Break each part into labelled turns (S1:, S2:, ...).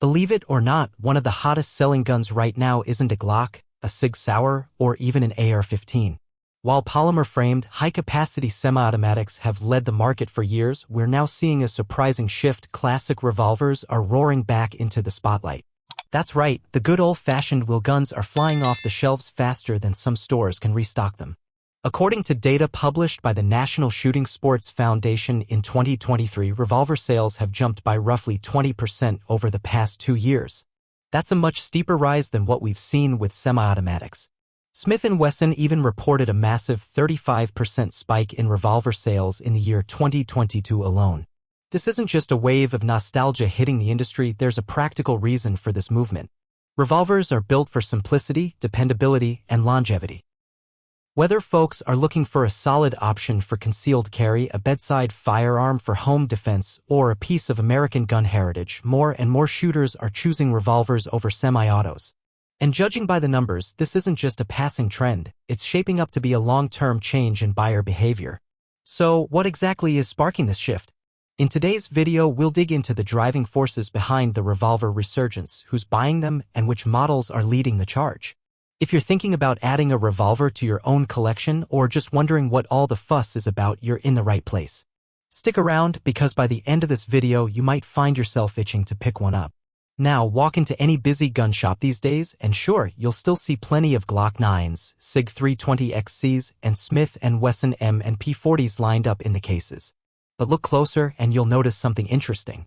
S1: Believe it or not, one of the hottest selling guns right now isn't a Glock, a Sig Sauer, or even an AR-15. While polymer-framed, high-capacity semi-automatics have led the market for years, we're now seeing a surprising shift. Classic revolvers are roaring back into the spotlight. That's right, the good old-fashioned wheel guns are flying off the shelves faster than some stores can restock them. According to data published by the National Shooting Sports Foundation in 2023, revolver sales have jumped by roughly 20% over the past 2 years. That's a much steeper rise than what we've seen with semi-automatics. Smith & Wesson even reported a massive 35% spike in revolver sales in the year 2022 alone. This isn't just a wave of nostalgia hitting the industry, there's a practical reason for this movement. Revolvers are built for simplicity, dependability, and longevity. Whether folks are looking for a solid option for concealed carry, a bedside firearm for home defense, or a piece of American gun heritage, more and more shooters are choosing revolvers over semi-autos. And judging by the numbers, this isn't just a passing trend, it's shaping up to be a long-term change in buyer behavior. So, what exactly is sparking this shift? In today's video, we'll dig into the driving forces behind the revolver resurgence, who's buying them, and which models are leading the charge. If you're thinking about adding a revolver to your own collection or just wondering what all the fuss is about, you're in the right place. Stick around, because by the end of this video, you might find yourself itching to pick one up. Now, walk into any busy gun shop these days, and sure, you'll still see plenty of Glock 9s, Sig 320XCs, and Smith & Wesson M&P 40s lined up in the cases. But look closer and you'll notice something interesting.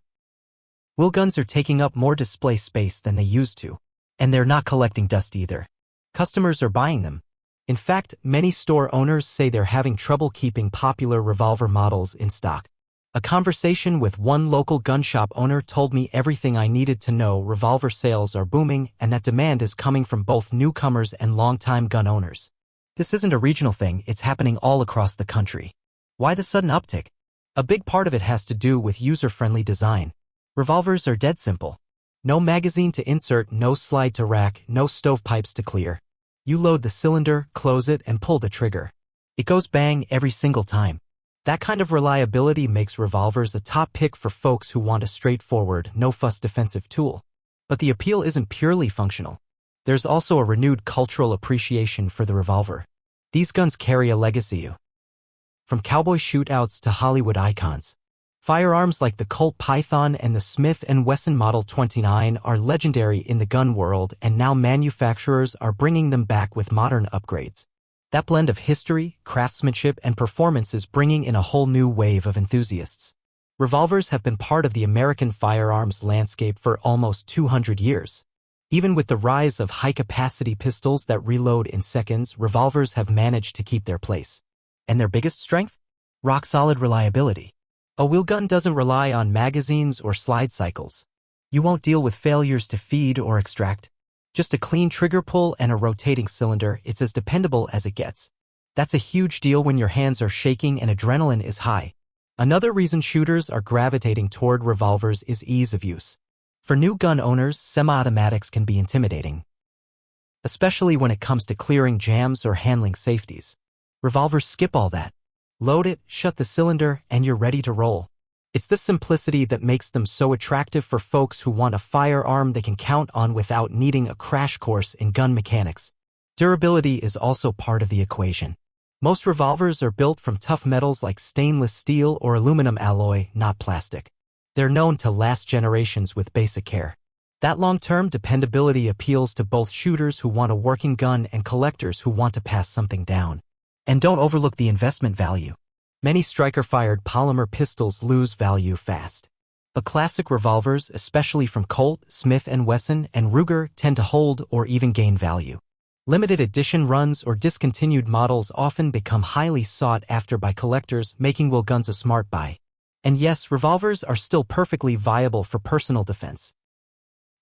S1: Wheel guns are taking up more display space than they used to. And they're not collecting dust either. Customers are buying them. In fact, many store owners say they're having trouble keeping popular revolver models in stock. A conversation with one local gun shop owner told me everything I needed to know. Revolver sales are booming, and that demand is coming from both newcomers and longtime gun owners. This isn't a regional thing, it's happening all across the country. Why the sudden uptick? A big part of it has to do with user-friendly design. Revolvers are dead simple. No magazine to insert, no slide to rack, no stovepipes to clear. You load the cylinder, close it, and pull the trigger. It goes bang every single time. That kind of reliability makes revolvers a top pick for folks who want a straightforward, no-fuss defensive tool. But the appeal isn't purely functional. There's also a renewed cultural appreciation for the revolver. These guns carry a legacy. From cowboy shootouts to Hollywood icons. Firearms like the Colt Python and the Smith & Wesson Model 29 are legendary in the gun world, and now manufacturers are bringing them back with modern upgrades. That blend of history, craftsmanship, and performance is bringing in a whole new wave of enthusiasts. Revolvers have been part of the American firearms landscape for almost 200 years. Even with the rise of high-capacity pistols that reload in seconds, revolvers have managed to keep their place. And their biggest strength? Rock-solid reliability. A wheel gun doesn't rely on magazines or slide cycles. You won't deal with failures to feed or extract. Just a clean trigger pull and a rotating cylinder, it's as dependable as it gets. That's a huge deal when your hands are shaking and adrenaline is high. Another reason shooters are gravitating toward revolvers is ease of use. For new gun owners, semi-automatics can be intimidating, especially when it comes to clearing jams or handling safeties. Revolvers skip all that. Load it, shut the cylinder, and you're ready to roll. It's this simplicity that makes them so attractive for folks who want a firearm they can count on without needing a crash course in gun mechanics. Durability is also part of the equation. Most revolvers are built from tough metals like stainless steel or aluminum alloy, not plastic. They're known to last generations with basic care. That long-term dependability appeals to both shooters who want a working gun and collectors who want to pass something down. And don't overlook the investment value. Many striker-fired polymer pistols lose value fast. But classic revolvers, especially from Colt, Smith & Wesson, and Ruger, tend to hold or even gain value. Limited edition runs or discontinued models often become highly sought after by collectors, making wheel guns a smart buy. And yes, revolvers are still perfectly viable for personal defense.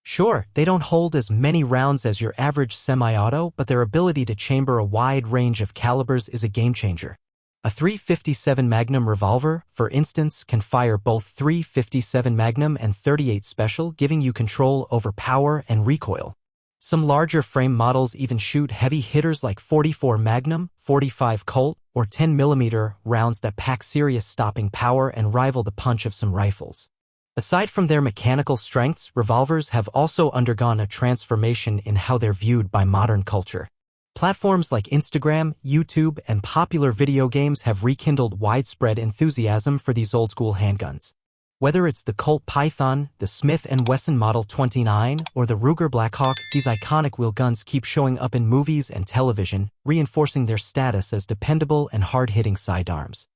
S1: Sure, they don't hold as many rounds as your average semi-auto, but their ability to chamber a wide range of calibers is a game-changer. A .357 Magnum revolver, for instance, can fire both .357 Magnum and .38 Special, giving you control over power and recoil. Some larger frame models even shoot heavy hitters like .44 Magnum, .45 Colt, or 10mm rounds that pack serious stopping power and rival the punch of some rifles. Aside from their mechanical strengths, revolvers have also undergone a transformation in how they're viewed by modern culture. Platforms like Instagram, YouTube, and popular video games have rekindled widespread enthusiasm for these old-school handguns. Whether it's the Colt Python, the Smith & Wesson Model 29, or the Ruger Blackhawk, these iconic wheel guns keep showing up in movies and television, reinforcing their status as dependable and hard-hitting sidearms.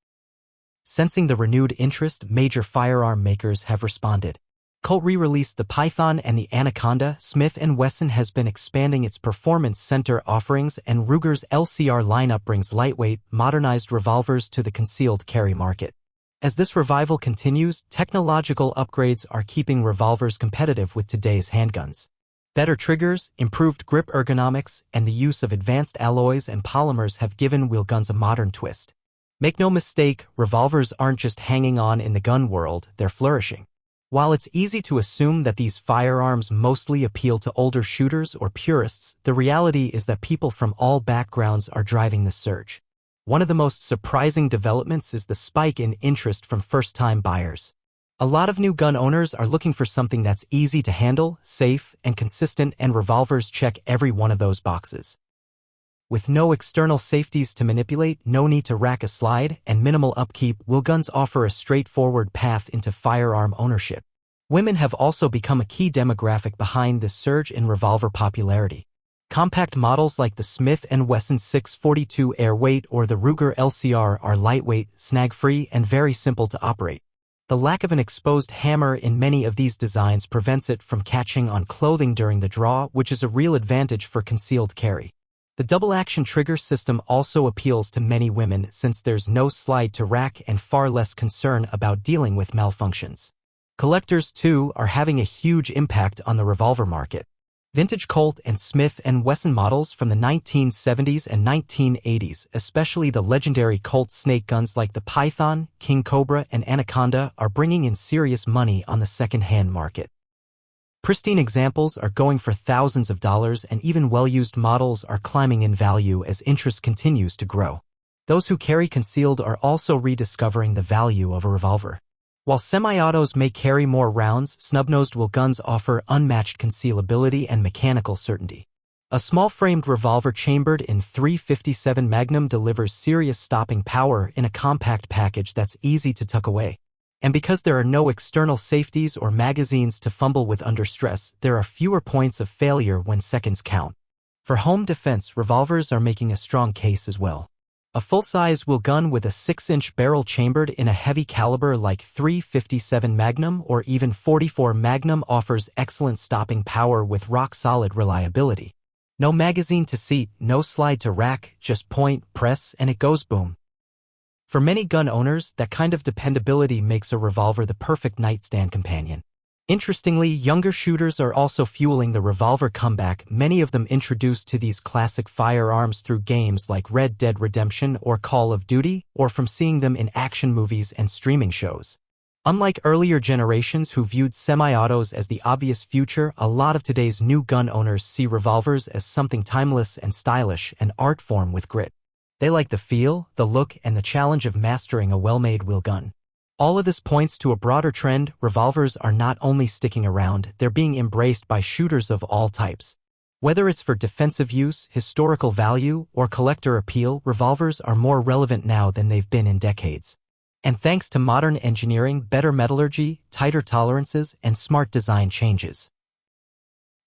S1: Sensing the renewed interest, major firearm makers have responded. Colt re-released the Python and the Anaconda. Smith & Wesson has been expanding its performance center offerings, and Ruger's LCR lineup brings lightweight, modernized revolvers to the concealed carry market. As this revival continues, technological upgrades are keeping revolvers competitive with today's handguns. Better triggers, improved grip ergonomics, and the use of advanced alloys and polymers have given wheel guns a modern twist. Make no mistake, revolvers aren't just hanging on in the gun world, they're flourishing. While it's easy to assume that these firearms mostly appeal to older shooters or purists, the reality is that people from all backgrounds are driving the surge. One of the most surprising developments is the spike in interest from first-time buyers. A lot of new gun owners are looking for something that's easy to handle, safe, and consistent, and revolvers check every one of those boxes. With no external safeties to manipulate, no need to rack a slide, and minimal upkeep, wheel guns offer a straightforward path into firearm ownership. Women have also become a key demographic behind this surge in revolver popularity. Compact models like the Smith & Wesson 642 Airweight or the Ruger LCR are lightweight, snag-free, and very simple to operate. The lack of an exposed hammer in many of these designs prevents it from catching on clothing during the draw, which is a real advantage for concealed carry. The double-action trigger system also appeals to many women since there's no slide to rack and far less concern about dealing with malfunctions. Collectors, too, are having a huge impact on the revolver market. Vintage Colt and Smith & Wesson models from the 1970s and 1980s, especially the legendary Colt snake guns like the Python, King Cobra, and Anaconda, are bringing in serious money on the second-hand market. Pristine examples are going for thousands of dollars, and even well-used models are climbing in value as interest continues to grow. Those who carry concealed are also rediscovering the value of a revolver. While semi-autos may carry more rounds, snub-nosed wheel guns offer unmatched concealability and mechanical certainty. A small-framed revolver chambered in .357 Magnum delivers serious stopping power in a compact package that's easy to tuck away. And because there are no external safeties or magazines to fumble with under stress, there are fewer points of failure when seconds count. For home defense, revolvers are making a strong case as well. A full-size wheel gun with a 6-inch barrel chambered in a heavy caliber like .357 Magnum or even .44 Magnum offers excellent stopping power with rock-solid reliability. No magazine to seat, no slide to rack, just point, press, and it goes boom. For many gun owners, that kind of dependability makes a revolver the perfect nightstand companion. Interestingly, younger shooters are also fueling the revolver comeback, many of them introduced to these classic firearms through games like Red Dead Redemption or Call of Duty, or from seeing them in action movies and streaming shows. Unlike earlier generations who viewed semi-autos as the obvious future, a lot of today's new gun owners see revolvers as something timeless and stylish, an art form with grit. They like the feel, the look, and the challenge of mastering a well-made wheel gun. All of this points to a broader trend. Revolvers are not only sticking around, they're being embraced by shooters of all types. Whether it's for defensive use, historical value, or collector appeal, revolvers are more relevant now than they've been in decades. And thanks to modern engineering, better metallurgy, tighter tolerances, and smart design changes.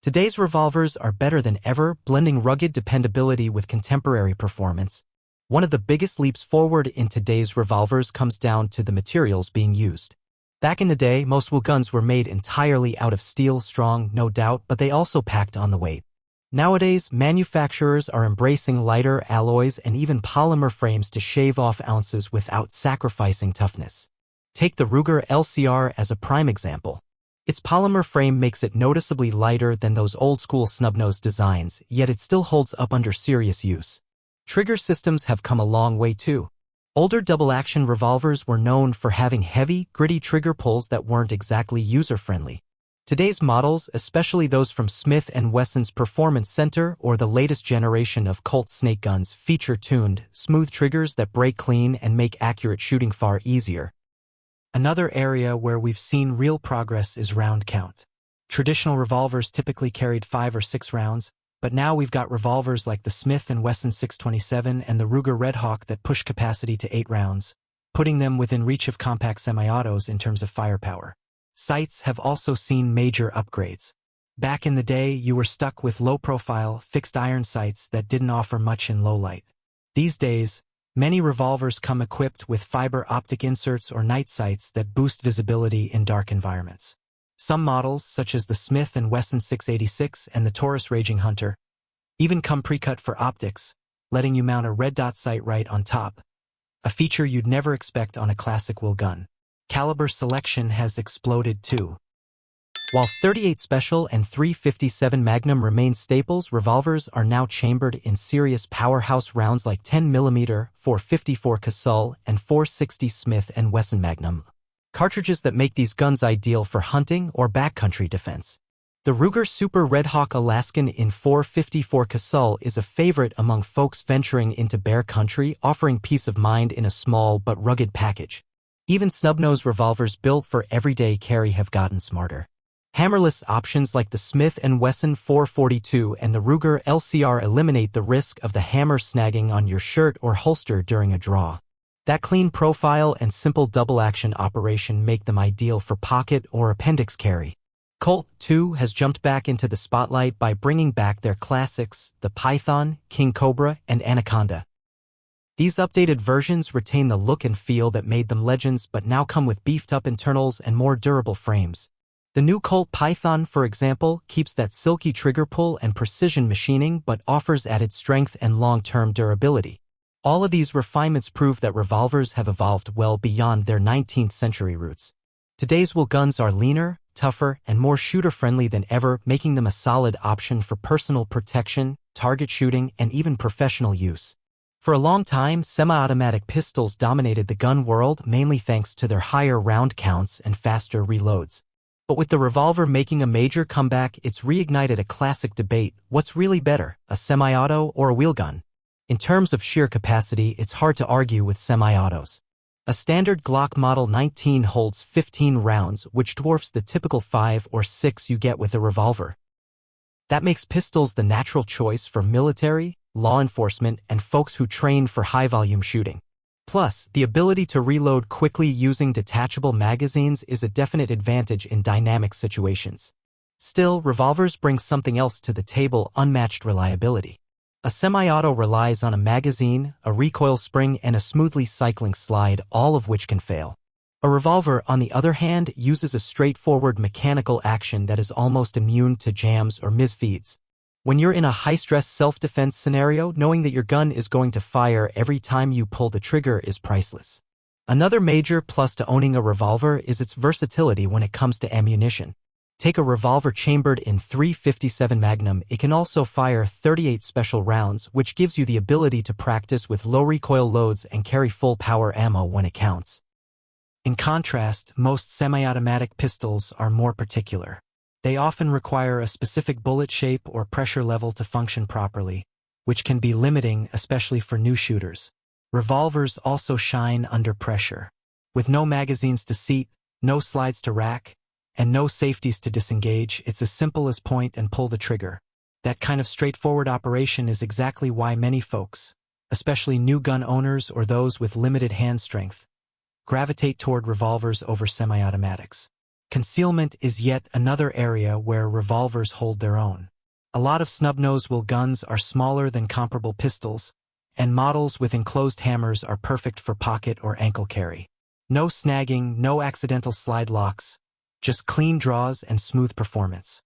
S1: Today's revolvers are better than ever, blending rugged dependability with contemporary performance. One of the biggest leaps forward in today's revolvers comes down to the materials being used. Back in the day, most wheel guns were made entirely out of steel, strong, no doubt, but they also packed on the weight. Nowadays, manufacturers are embracing lighter alloys and even polymer frames to shave off ounces without sacrificing toughness. Take the Ruger LCR as a prime example. Its polymer frame makes it noticeably lighter than those old-school snub-nosed designs, yet it still holds up under serious use. Trigger systems have come a long way too. Older double-action revolvers were known for having heavy, gritty trigger pulls that weren't exactly user-friendly. Today's models, especially those from Smith & Wesson's Performance Center or the latest generation of Colt snake guns, feature tuned, smooth triggers that break clean and make accurate shooting far easier. Another area where we've seen real progress is round count. Traditional revolvers typically carried 5 or 6 rounds, but now we've got revolvers like the Smith & Wesson 627 and the Ruger Redhawk that push capacity to 8 rounds, putting them within reach of compact semi-autos in terms of firepower. Sights have also seen major upgrades. Back in the day, you were stuck with low-profile, fixed-iron sights that didn't offer much in low light. These days, many revolvers come equipped with fiber optic inserts or night sights that boost visibility in dark environments. Some models, such as the Smith & Wesson 686 and the Taurus Raging Hunter, even come pre-cut for optics, letting you mount a red dot sight right on top, a feature you'd never expect on a classic wheel gun. Caliber selection has exploded too. While .38 Special and .357 Magnum remain staples, revolvers are now chambered in serious powerhouse rounds like 10mm, .454 Casull, and .460 Smith & Wesson Magnum. Cartridges that make these guns ideal for hunting or backcountry defense. The Ruger Super Redhawk Alaskan in .454 Casull is a favorite among folks venturing into bear country, offering peace of mind in a small but rugged package. Even snub-nose revolvers built for everyday carry have gotten smarter. Hammerless options like the Smith & Wesson 442 and the Ruger LCR eliminate the risk of the hammer snagging on your shirt or holster during a draw. That clean profile and simple double-action operation make them ideal for pocket or appendix carry. Colt, too, has jumped back into the spotlight by bringing back their classics, the Python, King Cobra, and Anaconda. These updated versions retain the look and feel that made them legends but now come with beefed-up internals and more durable frames. The new Colt Python, for example, keeps that silky trigger pull and precision machining but offers added strength and long-term durability. All of these refinements prove that revolvers have evolved well beyond their 19th century roots. Today's wheel guns are leaner, tougher, and more shooter-friendly than ever, making them a solid option for personal protection, target shooting, and even professional use. For a long time, semi-automatic pistols dominated the gun world, mainly thanks to their higher round counts and faster reloads. But with the revolver making a major comeback, it's reignited a classic debate: what's really better, a semi-auto or a wheel gun? In terms of sheer capacity, it's hard to argue with semi-autos. A standard Glock Model 19 holds 15 rounds, which dwarfs the typical 5 or 6 you get with a revolver. That makes pistols the natural choice for military, law enforcement, and folks who train for high-volume shooting. Plus, the ability to reload quickly using detachable magazines is a definite advantage in dynamic situations. Still, revolvers bring something else to the table: unmatched reliability. A semi-auto relies on a magazine, a recoil spring, and a smoothly cycling slide, all of which can fail. A revolver, on the other hand, uses a straightforward mechanical action that is almost immune to jams or misfeeds. When you're in a high-stress self-defense scenario, knowing that your gun is going to fire every time you pull the trigger is priceless. Another major plus to owning a revolver is its versatility when it comes to ammunition. Take a revolver chambered in .357 Magnum, it can also fire .38 Special rounds, which gives you the ability to practice with low recoil loads and carry full power ammo when it counts. In contrast, most semi-automatic pistols are more particular. They often require a specific bullet shape or pressure level to function properly, which can be limiting, especially for new shooters. Revolvers also shine under pressure. With no magazines to seat, no slides to rack, and no safeties to disengage, it's as simple as point and pull the trigger. That kind of straightforward operation is exactly why many folks, especially new gun owners or those with limited hand strength, gravitate toward revolvers over semi-automatics. Concealment is yet another area where revolvers hold their own. A lot of snub-nose wheel guns are smaller than comparable pistols, and models with enclosed hammers are perfect for pocket or ankle carry. No snagging, no accidental slide locks, just clean draws and smooth performance.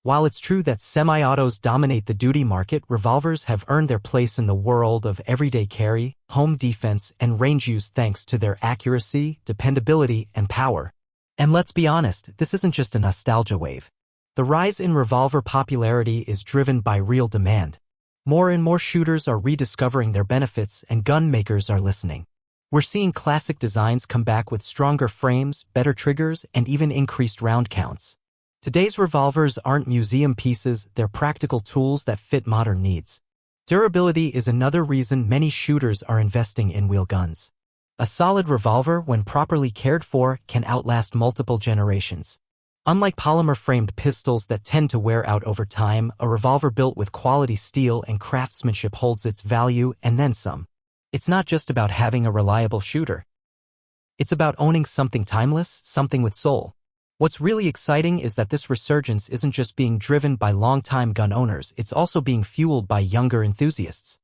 S1: While it's true that semi-autos dominate the duty market, revolvers have earned their place in the world of everyday carry, home defense, and range use thanks to their accuracy, dependability, and power. And let's be honest, this isn't just a nostalgia wave. The rise in revolver popularity is driven by real demand. More and more shooters are rediscovering their benefits, and gun makers are listening. We're seeing classic designs come back with stronger frames, better triggers, and even increased round counts. Today's revolvers aren't museum pieces, they're practical tools that fit modern needs. Durability is another reason many shooters are investing in wheel guns. A solid revolver, when properly cared for, can outlast multiple generations. Unlike polymer-framed pistols that tend to wear out over time, a revolver built with quality steel and craftsmanship holds its value and then some. It's not just about having a reliable shooter. It's about owning something timeless, something with soul. What's really exciting is that this resurgence isn't just being driven by long-time gun owners, it's also being fueled by younger enthusiasts.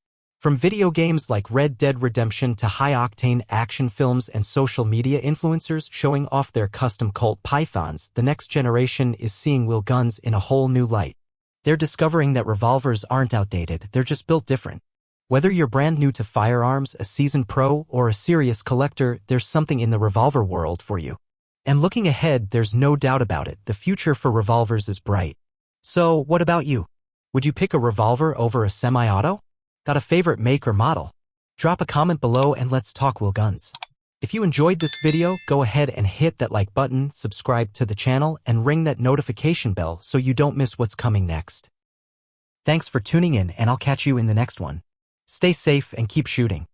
S1: From video games like Red Dead Redemption to high-octane action films and social media influencers showing off their custom Colt Pythons, the next generation is seeing real guns in a whole new light. They're discovering that revolvers aren't outdated, they're just built different. Whether you're brand new to firearms, a seasoned pro, or a serious collector, there's something in the revolver world for you. And looking ahead, there's no doubt about it, the future for revolvers is bright. So, what about you? Would you pick a revolver over a semi-auto? Got a favorite make or model? Drop a comment below and let's talk real guns. If you enjoyed this video, go ahead and hit that like button, subscribe to the channel, and ring that notification bell so you don't miss what's coming next. Thanks for tuning in, and I'll catch you in the next one. Stay safe and keep shooting.